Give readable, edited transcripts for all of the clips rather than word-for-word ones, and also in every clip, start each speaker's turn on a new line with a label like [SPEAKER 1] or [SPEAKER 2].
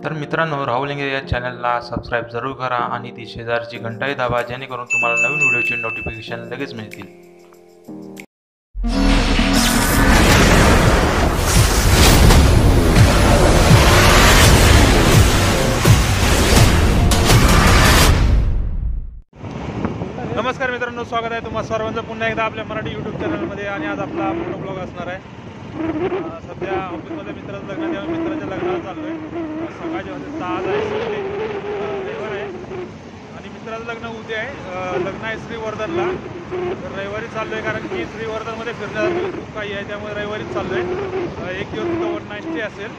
[SPEAKER 1] तर मित्रांनो, राहुल इंगे या चॅनलला सबस्क्राईब जरूर करा आणि ती शेजारची घंटाही दाबा, जेणेकरून तुम्हाला नवीन व्हिडिओचे नोटिफिकेशन लगेच मिळतील.
[SPEAKER 2] नमस्कार मित्रांनो, स्वागत आहे तुम्हा सर्वांचं पुन्हा एकदा आपल्या मराठी यूट्यूब चॅनलमध्ये. आणि आज आपला मोठा ब्लॉग असणार आहे. सध्या ऑफिसमध्ये मित्राचं लग्न आहे, तेव्हा मित्राच्या लग्नाला चाललो आहे. सकाळचे वाजता 6 आहे, रविवार आहे आणि मित्राचं लग्न उद्या आहे. लग्न आहे श्रीवर्धनला. तर रविवारी चाललो आहे, कारण की श्रीवर्धनमध्ये फिरण्यासारखं खूप काही आहे, त्यामुळे रविवारीच चाललो आहे. एक दिवस तिथं 1 नाईट स्टे असेल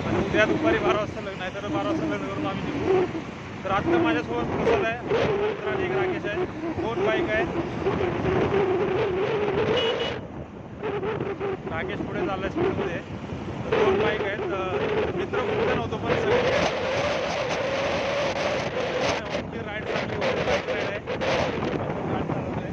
[SPEAKER 2] आणि उद्या दुपारी 12 वाजता लग्न आहे. तर 12 वाजता लग्न करून आम्ही निघू. तर आत्ता माझ्यासोबत प्रसाद आहे, मित्र आणि एक राकेश आहे. 2 बाईक आहेत. राकेश पुढे चाललाय स्पीडमध्ये. 2 बाईक आहेत. मित्र कुठे नव्हतो, पण सगळे राईड चालली होती. बाईक राईड आहे, गाडी चालवत आहे.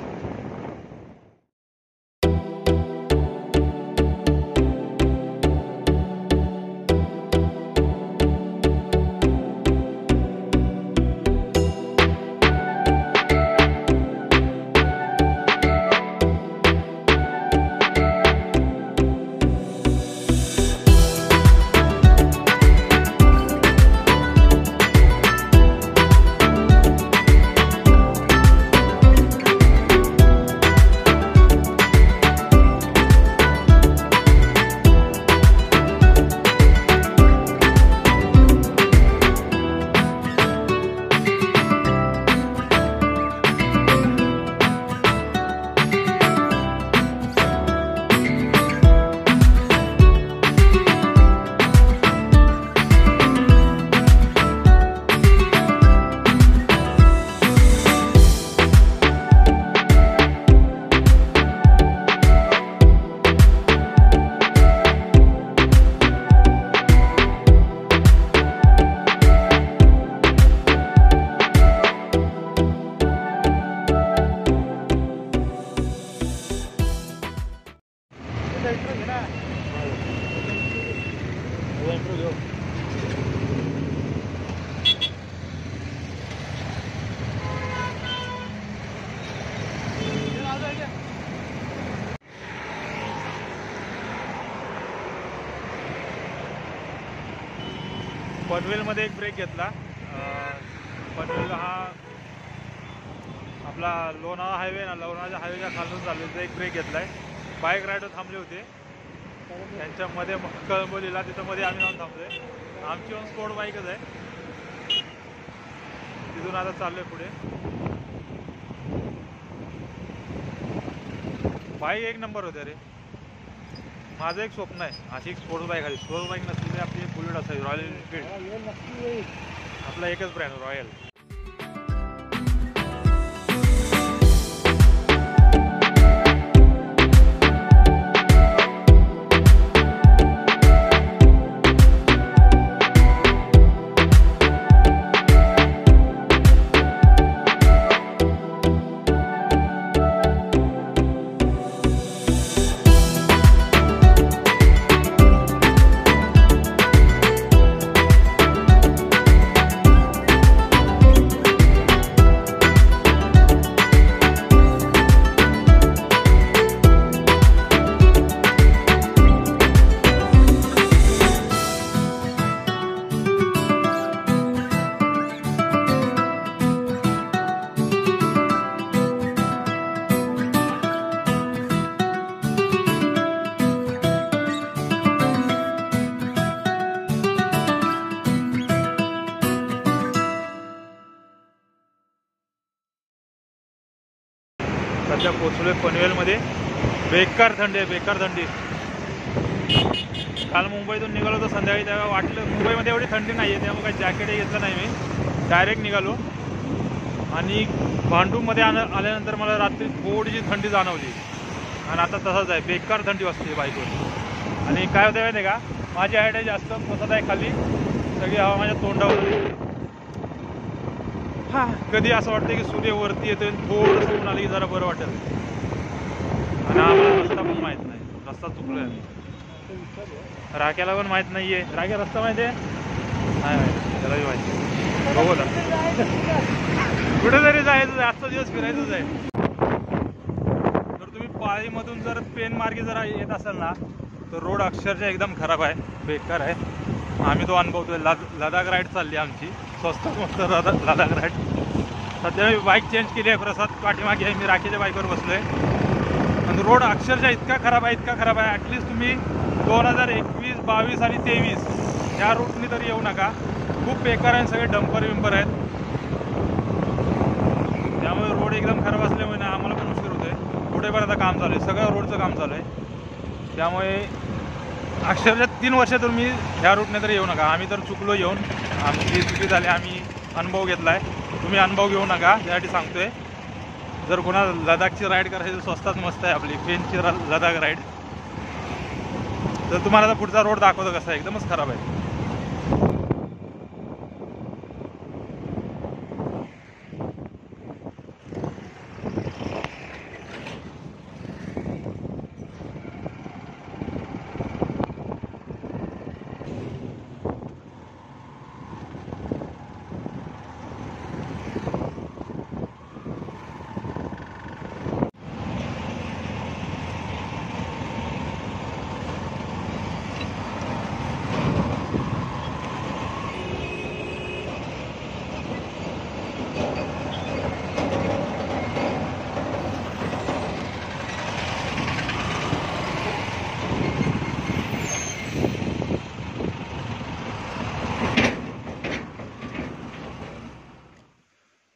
[SPEAKER 2] पनवेलमध्ये एक ब्रेक घेतला. पनवेल हा आपला लोणावळा हायवे ना, लोणावळ्याच्या हायवेच्या खालून चाललेला एक ब्रेक घेतला आहे. बाईक रायडर थांबले होते त्यांच्यामध्ये, कळंबोलीला तिथं मध्ये आम्ही जाऊन थांबलोय. आमची ऑन स्पोर्ट बाईकच आहे. तिथून आता चाललोय पुढे. बाईक एक नंबर होते रे. माझं एक स्वप्न आहे अशी एक स्पोर्ट्स बाईक आली. स्पोर्ट्स बाईक नसली तरी आपली बुलेट असावी, रॉयल एनफिल्ड. आपला एकच ब्रँड रॉयल. सध्या पोचलोय पनवेलमध्ये. बेकार थंडी आहे, बेकार थंडी. काल मुंबईतून निघालो तर संध्याकाळी, तेव्हा वाटलं मुंबईमध्ये एवढी थंडी नाही आहे, त्यामुळे काही जॅकेट घेतलं नाही मी. डायरेक्ट निघालो आणि भांडूपमध्ये आल्यानंतर मला रात्री थोडीशी थंडी जाणवली आणि आता तसंच आहे, बेकार थंडी वाजते बाईकवर. आणि काय होतं माहिती आहे का, माझी हाईट आहे जास्त, बसत आहे खाली, सगळी हवा माझ्या तोंडावर. हां, कधी असं वाटतं की सूर्य वरती येतोय, थोडंसं ऊन आलं की जरा बरं वाटेल. आणि आम्हाला रस्ता पण माहीत नाही, रस्ता चुकलोय आम्ही. राख्याला पण माहीत नाही आहे. राख्या रस्ता माहिती आहे? नाही माहिती, त्यालाही माहिती. बघू आता कुठेतरी जायचं, आजचा दिवस फिरायचंच आहे. जर तुम्ही पाळीमधून जर पेन मार्गे जरा येत असाल ना, तर रोड अक्षरशः एकदम खराब आहे, बेकार आहे. आम्ही तो अनुभवतोय. लडाख राईड चालली आमची, स्वस्त मस्त लडाख राईड. सध्या मी बाईक चेंज केली आहे, प्रसाद पाठीमागे आहे, मी राखीच्या बाईकवर बसलो आहे. आणि रोड अक्षरशः इतका खराब आहे, इतका खराब आहे. ॲटलिस्ट तुम्ही 2021, 22 आणि 23 या रूटनी तरी येऊ नका. खूप बेकार आहे, सगळे डंपर विंपर आहेत. त्यामुळे रोड एकदम खराब असल्यामुळे ना आम्हाला पण उशीर होतोय. पुढेपर्यंत काम चालू आहे, सगळं रोडचं काम चालू आहे. त्यामुळे अक्षरशः 3 वर्ष तर मी ह्या रूटने तरी येऊ नका. आम्ही तर चुकलो येऊन, आमची चुकी झाली, आम्ही अनुभव घेतला आहे. तुम्ही अनुभव घेऊ नका यासाठी सांगतोय. जर कोणाला लडाखची राईड करायची, स्वस्तात मस्त आहे आपली पेनची लडाख राईड. तर तुम्हाला तर पुढचा रोड दाखवतो कसा आहे, एकदमच खराब आहे.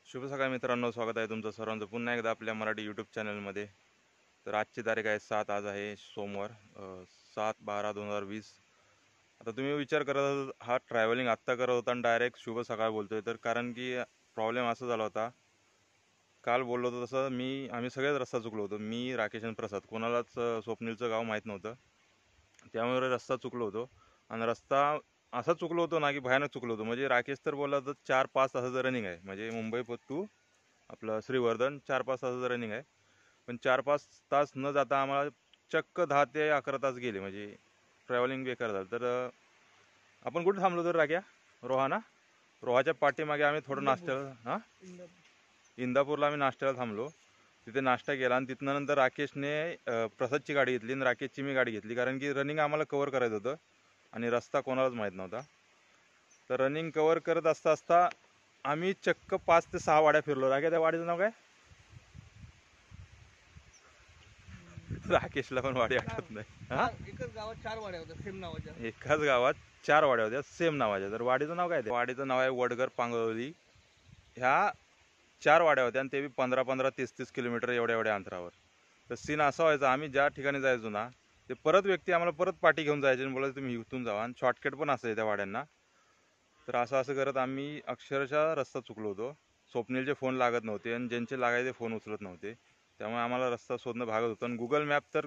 [SPEAKER 2] शुभ सकाळ मित्रांनो, स्वागत आहे तुमचं सर्वांचं पुन्हा एकदा आपल्या मराठी यूट्यूब चॅनलमध्ये. तर आजची तारीख आहे 7, आज आहे सोमवार, 7/12/2020. आता तुम्ही विचार करत हा ट्रॅव्हलिंग आत्ता करत होता आणि डायरेक्ट शुभ सकाळ बोलतोय. तर कारण की प्रॉब्लेम असा झाला होता, काल बोललो होतो तसं आम्ही सगळेच रस्ता चुकलो होतो. मी, राकेश आणि प्रसाद, कोणालाच स्वप्नीलचं गाव माहीत नव्हतं. त्यामुळे रस्ता चुकलो होतो. आणि रस्ता असं चुकलो होतो ना की भयानक चुकलो होतो. म्हणजे राकेश तर बोलला तर 4-5 तासाचं रनिंग आहे, म्हणजे मुंबई टू आपलं श्रीवर्धन 4-5 तासाचं रनिंग आहे. पण 4-5 तास न जाता आम्हाला चक्क 10 ते 11 तास गेले, म्हणजे ट्रॅव्हलिंग बेकार झालं. तर आपण कुठे थांबलो तर राख्या? रोहाच्या पाठीमागे आम्ही थोडं नाश्त्याला, इंदापूरला आम्ही नाश्त्याला थांबलो. तिथे नाश्ता केला आणि तिथनं नंतर राकेशने प्रसादची गाडी घेतली आणि राकेशची मी गाडी घेतली, कारण की रनिंग आम्हाला कवर करायचं होतं आणि रस्ता कोणालाच माहीत नव्हता. तर रनिंग कवर करत असता आम्ही चक्क 5 ते 6 वाड्या फिरलो. राख्या, त्या वाडीचं नाव काय? राकेशला पण वाडी आठवत नाही.
[SPEAKER 3] एकाच गावात 4 वाड्या होत्या सेम नावाच्या.
[SPEAKER 2] एकाच गावात 4 वाड्या होत्या सेम नावाच्या. तर वाडीचं नाव काय? वाडीचं नाव आहे वडगर पांगवली. ह्या 4 वाड्या होत्या आणि ते बी 15-15, 30-30 किलोमीटर एवढ्या अंतरावर. तर सीन असा व्हायचा, आम्ही ज्या ठिकाणी जायचो ना, ते परत व्यक्ती आम्हाला परत पाठी घेऊन जायचे आणि बोलायचे तुम्ही इथून जावा, आणि शॉर्टकट पण असायचे त्या वाड्यांना. तर असं करत आम्ही अक्षरशः रस्ता चुकलो होतो. स्वप्नीलचे फोन लागत नव्हते आणि ज्यांचे लागायचे फोन उचलत नव्हते. त्यामुळे आम्हाला रस्ता शोधणं भागत होतं. आणि गुगल मॅप तर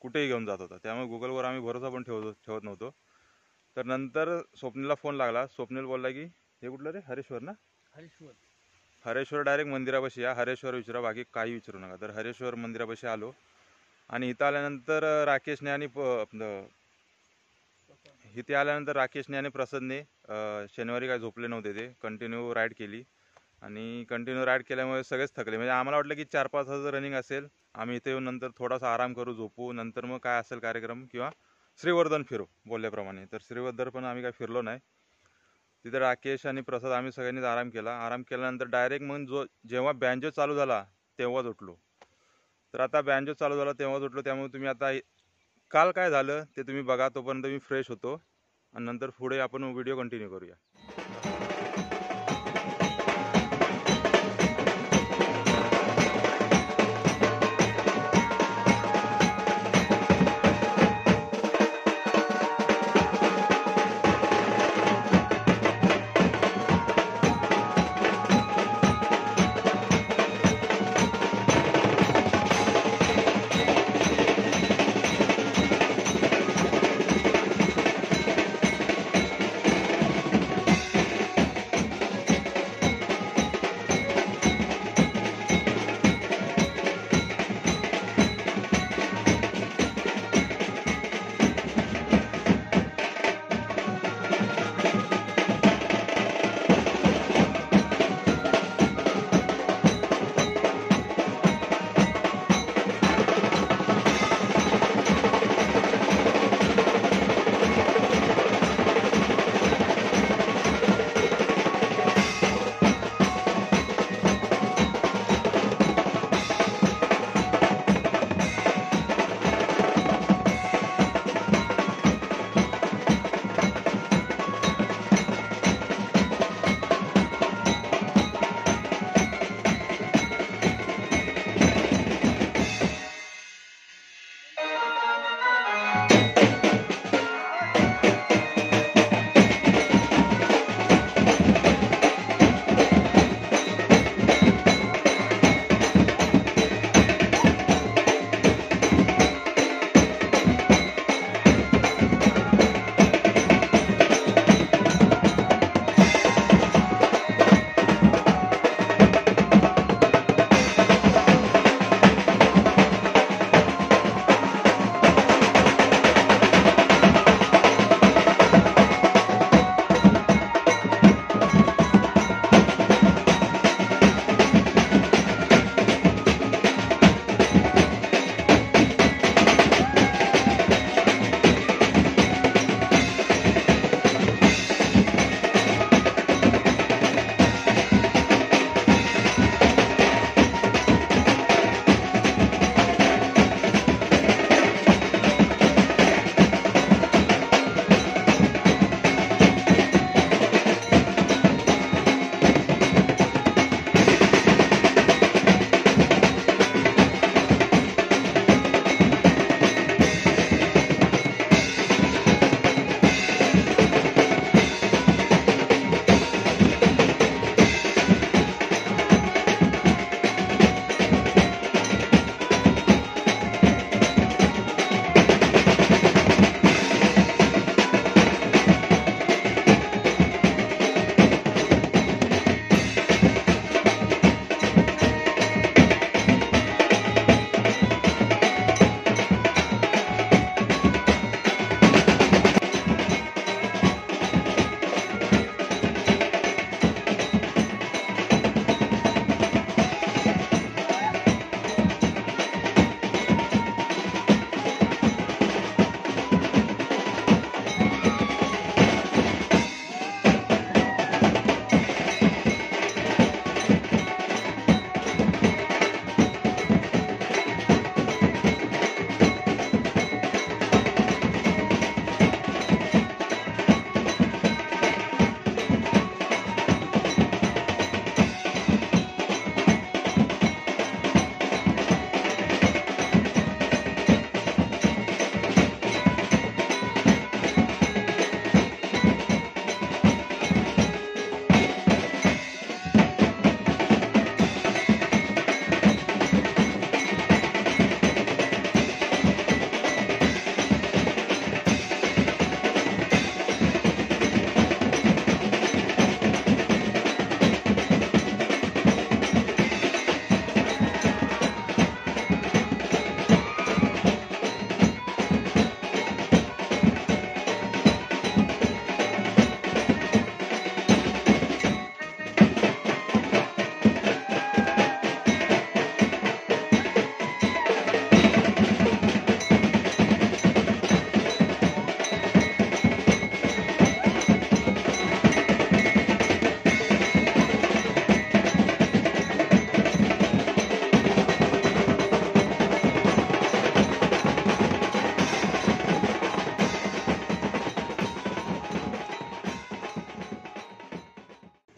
[SPEAKER 2] कुठेही घेऊन जात होता, त्यामुळे गुगलवर आम्ही भरोसा पण ठेवत नव्हतो. तर नंतर स्वप्नीलला फोन लागला. स्वप्नील बोलला की हे कुठलं रे? हरेश्वर ना? हरेश्वर डायरेक्ट मंदिरापाशी या, हरेश्वर विचारा, बाकी काही विचारू नका. तर हरेश्वर मंदिरापाशी आलो आणि इथं आल्यानंतर राकेशने आणि प्रसादने शनिवारी काय झोपले नव्हते, ते कंटिन्यू राईड केली. आणि कंटिन्यू राईड केल्यामुळे सगळेच थकले. म्हणजे आम्हाला वाटलं की 4-5 तासाचं रनिंग असेल, आम्ही इथे येऊन नंतर थोडासा आराम करू, झोपू, नंतर मग काय असेल कार्यक्रम किंवा श्रीवर्धन फिरू बोलल्याप्रमाणे. तर श्रीवर्धन पण आम्ही काय फिरलो नाही. तिथे राकेश आणि प्रसाद आम्ही सगळ्यांनीच आराम केला. आराम केल्यानंतर डायरेक्ट मग जेव्हा बँजो चालू झाला तेव्हाच उठलो. तर आता बँजो चालू झाला तेव्हाच उठलो. त्यामुळे तुम्ही आता काल काय झालं ते तुम्ही बघा. तोपर्यंत मी फ्रेश होतो आणि नंतर पुढे आपण व्हिडिओ कंटिन्यू करूया.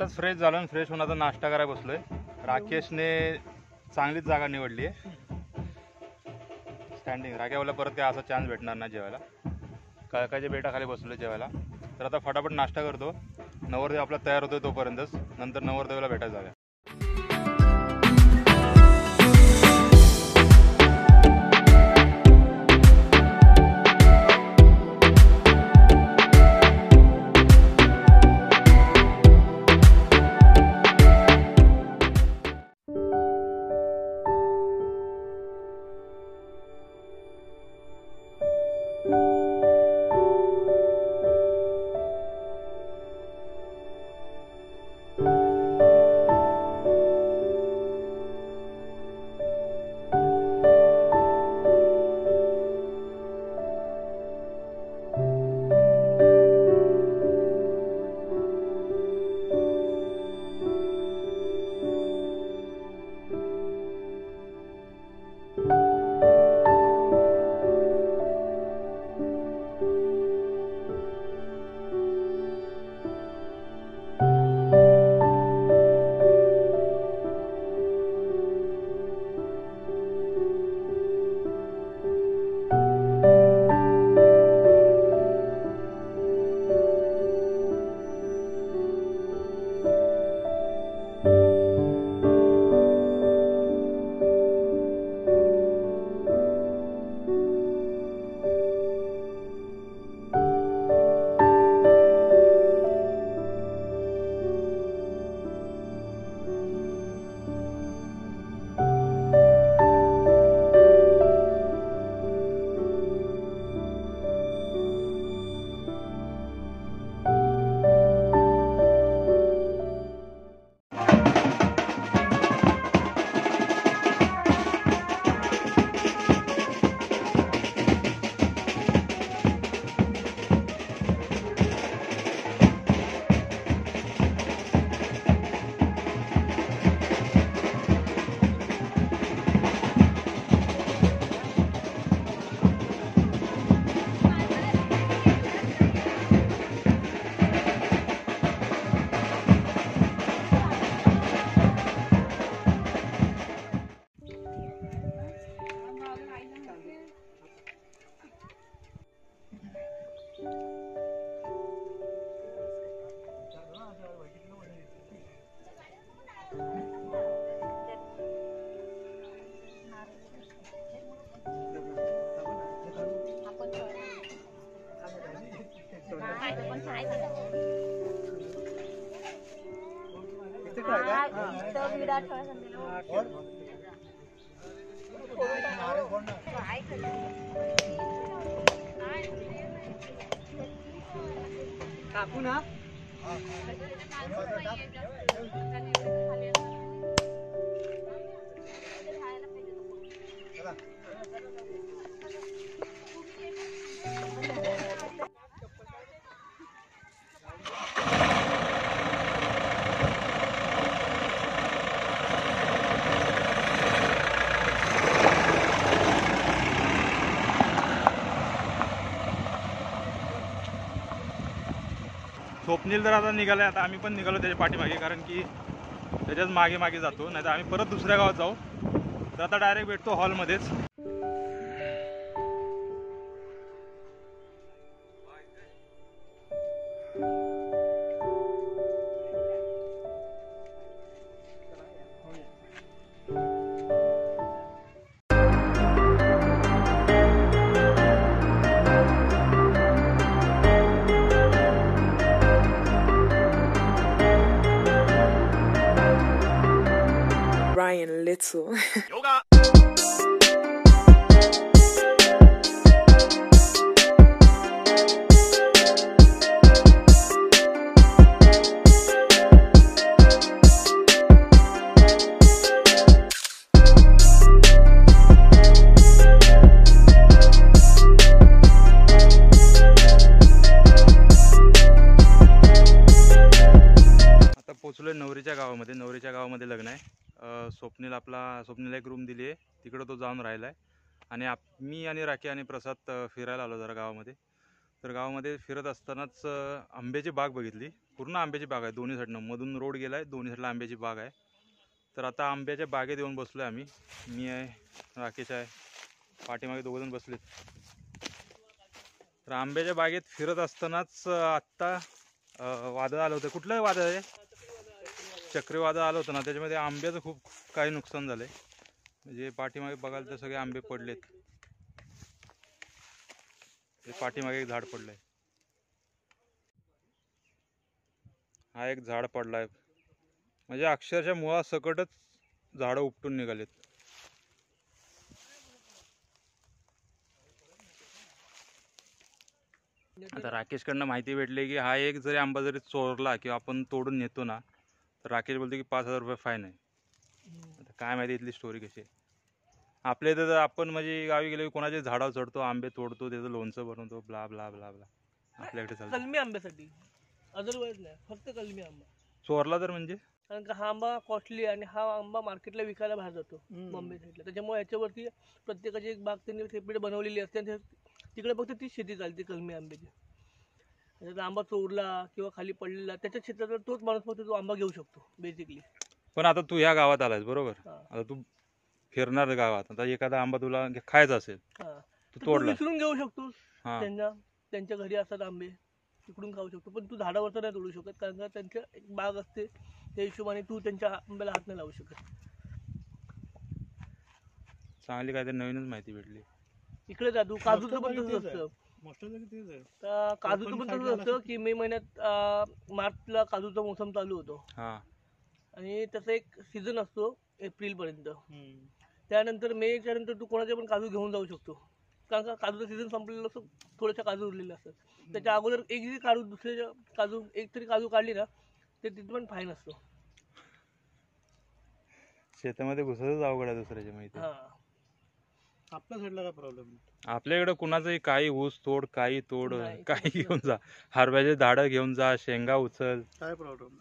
[SPEAKER 2] आत्ताच फ्रेश झालो आणि फ्रेश होऊन आता नाश्ता करायला बसलोय. राकेशने चांगलीच जागा निवडली आहे, स्टँडिंग. राकेशला परत काय असा चान्स भेटणार नाही जेवायला. कळकाच्या बेटाखाली बसलोय जेवायला. तर आता फटाफट नाश्ता करतो. नवरदेव आपला तयार होतोय तोपर्यंतच, नंतर नवरदेवाला भेटायला जाऊया.
[SPEAKER 3] काकू ना
[SPEAKER 2] स्वप्नील तर आता निघालाय. आता आम्ही पण निघालो त्याच्या पाठीमागे, कारण की त्याच्याच मागे मागे जातो, नाही तर आम्ही परत दुसऱ्या गावात जाऊ. तर आता डायरेक्ट भेटतो हॉलमध्येच.
[SPEAKER 4] Ryan Little.
[SPEAKER 2] Yoga. पोचलोय नवरीच्या गावामध्ये. नवरीच्या गावामध्ये लग्न आहे. स्वप्नीला एक रूम दिली आहे, तिकडं तो जाऊन राहिला आहे. आणि मी आणि राखी आणि प्रसाद फिरायला आलो जरा गावामध्ये. तर गावामध्ये फिरत असतानाच आंब्याची बाग बघितली. पूर्ण आंब्याची बाग आहे दोन्ही साईडनं, मधून रोड गेला आहे, दोन्ही साईडला आंब्याची बाग आहे. तर आता आंब्याच्या बागेत येऊन बसलो आहे आम्ही. मी आहे, राकेश आहे, पाठीमागे दोघंजण बसलेत. तर आंब्याच्या बागेत फिरत असतानाच आत्ता वादळ आलं होतं. कुठलं वादळ आहे? चक्रीवादळ आलं होतं ना, त्याच्यामध्ये आंब्याचं खूप काही नुकसान झालं आहे. म्हणजे पाठीमागे बघाल तर सगळे आंबे पडलेत. ते पाठीमागे एक झाड पडलंय. हा एक झाड पडलाय, म्हणजे अक्षरशः मुळासकटच झाडं उपटून निघालेत. आता राकेशकडनं माहिती भेटली की हा एक जरी आंबा जरी चोरला किंवा आपण तोडून नेतो ना, तर राकेश बोलतो की 5,000 रुपये फाईन आहे. आता काय माहिती इथली स्टोरी कशी आहे. आपल्या इथं तर आपण म्हणजे गावी गेलो की कोणाच्या झाडावर चढतो, आंबे तोडतो, त्याचं लोणचं बनवतो, ब्ला ब्ला ब्ला ब्ला. आपल्याकडे चालतं
[SPEAKER 3] कलमी आंब्यासाठी, अदरवाईज नाही, फक्त कलमी आंबा.
[SPEAKER 2] चोरला तर म्हणजे
[SPEAKER 3] कारण का हा आंबा कॉस्टली आणि हा आंबा मार्केटला विकायला बाहेर जातो बॉम्बे साईडला. त्याच्यामुळे याच्यावरती प्रत्येकाची एक बाग त्यांनी सेपरेट बनवलेली असते आणि तिकडे फक्त तीच शेती चालते कलमी आंब्याची. त्याचा आंबा चोरला किंवा खाली पडलेला त्याच्या क्षेत्रात तोच माणूस फक्त तो आंबा घेऊ शकतो बेसिकली.
[SPEAKER 2] पण आता तू ह्या गावात आलायस बरोबर,
[SPEAKER 3] हा.
[SPEAKER 2] आता तू फिरणार गावात, आता एखादा आंबा तुला खायचा असेल
[SPEAKER 3] हा,
[SPEAKER 2] तू
[SPEAKER 3] तू
[SPEAKER 2] तोडला,
[SPEAKER 3] विसरून घेऊ शकतोस.
[SPEAKER 2] हा,
[SPEAKER 3] त्यांच्या घरी असतात आंबे, तिकडून खाऊ शकतो. पण तू झाडावरचं नाही तोडू शकत, कारण का त्यांच्या एक बाग असते, त्या हिशोबाने तू त्यांच्या आंब्याला हात नाही लावू शकत.
[SPEAKER 2] चांगली काहीतरी नवीनच माहिती भेटली.
[SPEAKER 3] इकडे जा तू, काजूचं पण तसंच असतं. तर काजूचं पण तसंच असतं की मे महिन्यात मार्चला काजूचा मोसम चालू होतो
[SPEAKER 2] हा,
[SPEAKER 3] आणि त्याचा एक सीझन असतो एप्रिल पर्यंत. त्यानंतर मेच्या नंतर तू कोणाचे पण काजू घेऊन जाऊ शकतो, कारण का काजूचा सीझन संपलेला असतो, थोड्याशा काजू उरलेले असतात. त्याच्या अगोदर एक जरी काजू दुसऱ्याच्या काजू एक तरी काजू काढली ना, ते तिथे पण फाईन असतो.
[SPEAKER 2] शेतामध्ये घुसतच अवघड आहे दुसऱ्याच्या माहिती.
[SPEAKER 3] हा,
[SPEAKER 5] आपल्या साईडला काय प्रॉब्लेम?
[SPEAKER 2] आपल्याकडे कुणाचंही काही ऊस तोड, काही तोड,
[SPEAKER 3] नाही.
[SPEAKER 2] काही घेऊन जा, हरभऱ्याचे झाडं घेऊन जा, शेंगा उचल,
[SPEAKER 5] काय प्रॉब्लेम?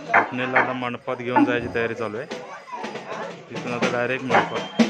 [SPEAKER 2] स्वप्नेला आता मंडपात घेऊन जायची तयारी चालू आहे. तिथून आता डायरेक्ट मंडपात.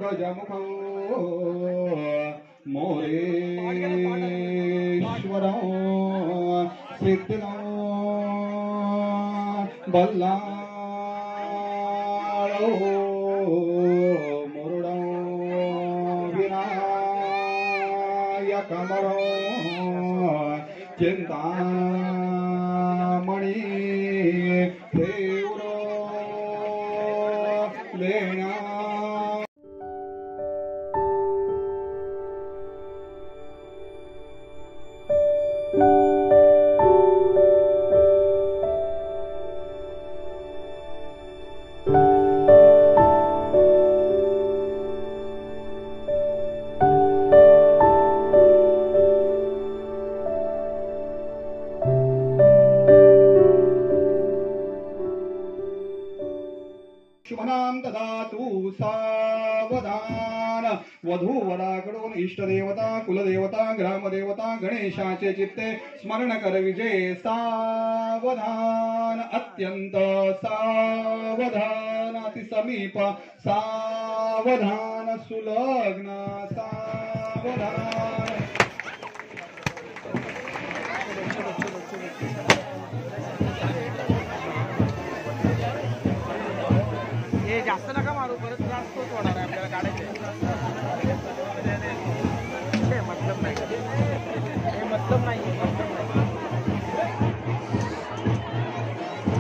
[SPEAKER 6] गजमुखो मोरेश्वरो सिद्धिनो बल्लाळो मुरुडो विनायकमरो चिंतामणि देवरो लेण्या शुभनाम ददातु सावधान वधूवराकडून इष्टदेवता कुलदेवता ग्रामदेवता गणेशाचे चित्ते स्मरण कर विजय सावधान अत्यंत सावधान अतिसमीप सावधान सुलग्न सावधान
[SPEAKER 3] हे जास्त नका मारू परत त्रास तोच होणार आहे आपल्याला काढायचे मतलब नाही हे मतलब नाही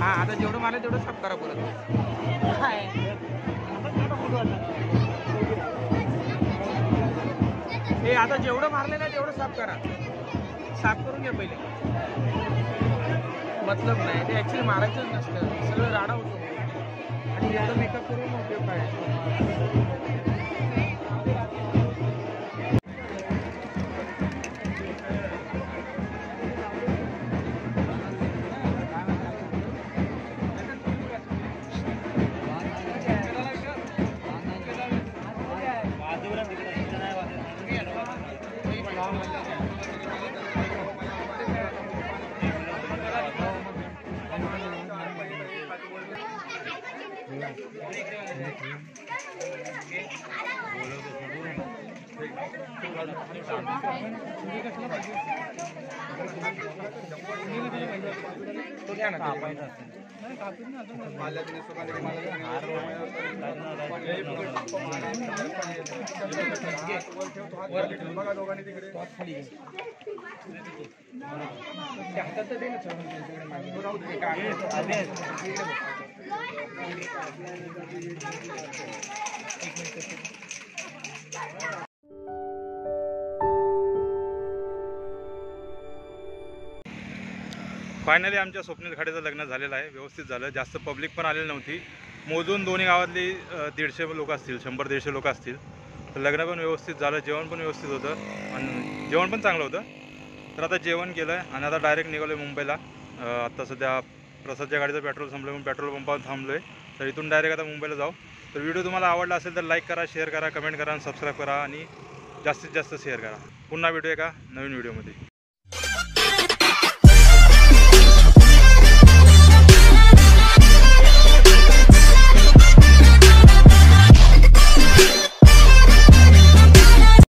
[SPEAKER 3] हा आता जेवढं मारलं तेवढं साफ करा परत हे आता जेवढं मारले ना तेवढं साफ करा साफ करून घ्या पहिले मतलब नाही ते ऍक्च्युली मारायचंच नसतं सगळं राडा होतो आणि एवढं मेकअप करून उपयोग काय
[SPEAKER 2] फायनली आमच्या स्वप्नील खाडेचं लग्न झालेलं आहे. व्यवस्थित झालं. जास्त पब्लिक पण आलेली नव्हती. मोजून दोन्ही गावातली 150 लोक असतील, 100-150 लोक असतील. तर लग्न पण व्यवस्थित झालं, जेवण पण व्यवस्थित होतं आणि जेवण पण चांगलं होतं. तर आता जेवण केलं आहे आणि आता डायरेक्ट निघालो आहे मुंबईला. आत्ता सध्या प्रसादच्या गाडीचं पेट्रोल संपलं म्हणून पेट्रोल पंपावर थांबलो आहे. तर इथून डायरेक्ट आता मुंबईला जाऊ. तर व्हिडिओ तुम्हाला आवडला असेल तर लाईक करा, शेअर करा, कमेंट करा आणि सबस्क्राईब करा आणि जास्तीत जास्त शेअर करा. पुन्हा भेटूया एका नवीन व्हिडिओमध्ये.